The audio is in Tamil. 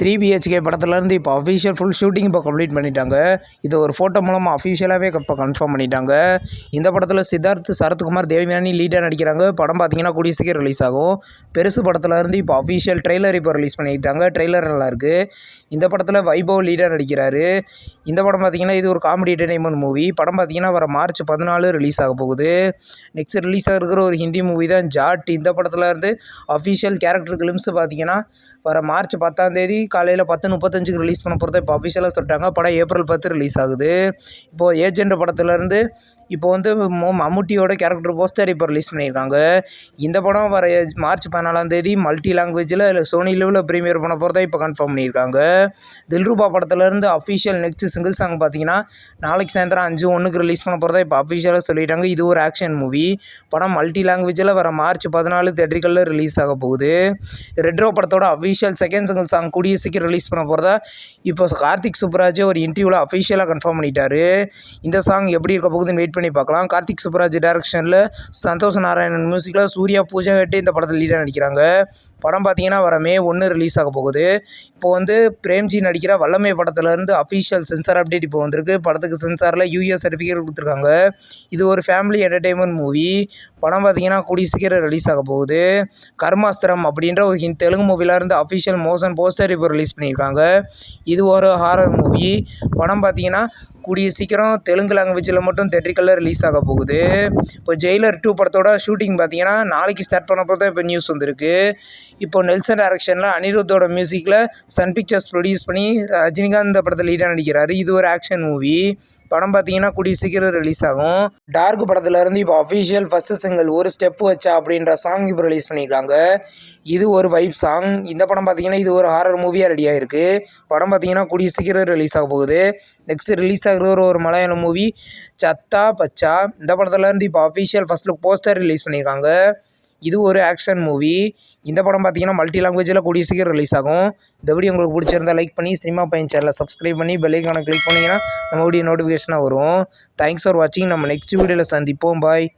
3 BHK படத்துலேருந்து இப்போ அஃபிஷியல் ஃபுல் ஷூட்டிங் இப்போ கம்ப்ளீட் பண்ணிட்டாங்க. இது ஒரு ஃபோட்டோ மூலமாக அஃபிஷியலாகவே இப்போ கன்ஃபார்ம் பண்ணிட்டாங்க. இந்த படத்தில் சித்தார்த், சரத்குமார், தேவயானி லீடாக நடிக்கிறாங்க. படம் பார்த்தீங்கன்னா கூடிய சீக்கிரம் ரிலீஸ் ஆகும். பெருசு படத்துலேருந்து இப்போ அஃபிஷியல் ட்ரெய்லர் இப்போ ரிலீஸ் பண்ணிட்டாங்க. ட்ரெய்லர் நல்லாயிருக்கு. இந்த படத்தில் வைபவ் லீடாக நடிக்கிறாரு. இந்த படம் பார்த்தீங்கன்னா இது ஒரு காமெடி என்டர்டைன்மெண்ட் மூவி. படம் பார்த்தீங்கன்னா வர மார்ச் 14 ரிலீஸ் ஆக போகுது. நெக்ஸ்ட் ரிலீஸ் ஆகிருக்கிற ஒரு ஹிந்தி மூவி தான் ஜாட். இந்த படத்தில் இருந்து அஃபிஷியல் கேரக்டர் கிளிம்ஸ் பார்த்தீங்கன்னா வர மார்ச் 10 காலையில் 10:35 ரிலீஸ் பண்ண போகிறத இப்போ அஃபிஷியலாக சொல்லிட்டாங்க. படம் ஏப்ரல் 10 ரிலீஸ் ஆகுது. இப்போது ஏஜென்ட் படத்துலேருந்து இப்போ வந்து மம்முட்டியோட கேரக்டர் போஸ்டர் இப்போ ரிலீஸ் பண்ணியிருக்காங்க. இந்த படம் வர மார்ச் 14 மல்டி லாங்குவேஜில் சோனி லெவலில் ப்ரீமியர் பண்ண போகிறதா இப்போ கன்ஃபார்ம் பண்ணியிருக்காங்க. தில்ரூபா படத்துலேருந்து அஃபிஷியல் நெக்ஸ்ட் சிங்கிள் சாங் பார்த்தீங்கன்னா நாளைக்கு சாயந்தரம் 5:01 ரிலீஸ் பண்ண போகிறதா இப்போ அஃபிஷியலாக சொல்லிட்டாங்க. இது ஒரு ஆக்ஷன் மூவி. படம் மல்டி லாங்குவேஜில் வர மார்ச் 14 தியேட்டரிக்கலில் ரிலீஸ் ஆக போகுது. ரெட்ரோ படத்தோட அஃபிஷியல் செகண்ட் சிங்கிள் சாங் கூடிய சீக்கிரம் ரிலீஸ் பண்ண போகிறதா இப்போ கார்த்திக் சுப்புராஜ் ஒரு இன்டர்வியூவில் அஃபிஷியலாக கன்ஃபார்ம் பண்ணிட்டாரு. இந்த சாங் எப்படி இருக்க போகுதுன்னு வெயிட் பண்ணி பார்க்கலாம். கார்த்திக் சுப்புராஜ் டைரக்ஷனில் சந்தோஷ் நாராயணன் மியூசிக்கில் சூர்யா, பூஜா ஹெக்டே இந்த படத்தில் லீடாக நடிக்கிறாங்க. படம் பார்த்தீங்கன்னா வர May 1 ரிலீஸ் ஆக போகுது. இப்போ வந்து பிரேம்ஜி நடிக்கிற வல்லமை படத்துலேருந்து அஃபிஷியல் சென்சார் அப்டேட் இப்போ வந்திருக்கு. படத்துக்கு சென்சாரில் US சர்டிஃபிகேட் கொடுத்துருக்காங்க. இது ஒரு ஃபேமிலி என்டர்டைன்மெண்ட் மூவி. படம் பார்த்தீங்கன்னா கூடிய சீக்கிரம் ரிலீஸ் ஆக போகுது. கர்மாஸ்திரம் அப்படின்ற ஒரு தெலுங்கு மூவிலேருந்து அஃபிஷியல் மோஷன் போஸ்டர் இப்போ ரிலீஸ் பண்ணியிருக்காங்க. இது ஒரு ஹாரர் மூவி. படம் பார்த்தீங்கன்னா கூடிய சீக்கிரம் தெலுங்கு லாங்குவேஜில் மட்டும் தியேட்டரிக்கலில் ரிலீஸ் ஆக போகுது. இப்போ ஜெயிலர் 2 படத்தோட ஷூட்டிங் பார்த்தீங்கன்னா நாளைக்கு ஸ்டார்ட் பண்ண போது தான் இப்போ நியூஸ் வந்திருக்கு. இப்போ நெல்சன் டைரக்ஷனில் அனிருத்தோட மியூசிக்கில் சன் பிக்சர்ஸ் ப்ரொடியூஸ் பண்ணி ரஜினிகாந்த் இந்த படத்தில் லீடாக நடிக்கிறாரு. இது ஒரு ஆக்ஷன் மூவி. படம் பார்த்தீங்கன்னா கூடிய சீக்கிரம் ரிலீஸ் ஆகும். டார்க் படத்துலேருந்து இப்போ அஃபிஷியல் ஃபஸ்ட்டு சிங்கிள் ஒரு ஸ்டெப் வச்சா அப்படின்ற சாங் இப்போ ரிலீஸ் பண்ணியிருக்காங்க. இது ஒரு வைப் சாங். இந்த படம் பார்த்தீங்கன்னா இது ஒரு ஹாரர் மூவியாக ரெடியாக இருக்குது. படம் பார்த்தீங்கன்னா கூடிய சீக்கிரம் ரிலீஸ் ஆக போகுது. நெக்ஸ்ட் ரிலீஸ் ஆகிற ஒரு மலையாளம் மூவி சத்தா பச்சா. இந்த படத்துலேருந்து இப்போ official first look poster release பண்ணியிருக்காங்க. இது ஒரு ஆக்ஷன் மூவி. இந்த படம் பார்த்தீங்கன்னா மல்டி லாங்குவேஜில் கூடிய சீக்கிரம் ரிலீஸ் ஆகும். இந்த வீடியோ உங்களுக்கு பிடிச்சிருந்தா லைக் பண்ணி சினிமா பையன் சேனலை சப்ஸ்கிரைப் பண்ணி பெல் ஐகானை கிளிக் பண்ணிங்கன்னா நம்ம வீடியோ நோட்டிஃபிகேஷனாக வரும். தேங்க்ஸ் ஃபார் வாட்சிங். நம்ம நெக்ஸ்ட் வீடியோவில் சந்திப்போம். பாய்.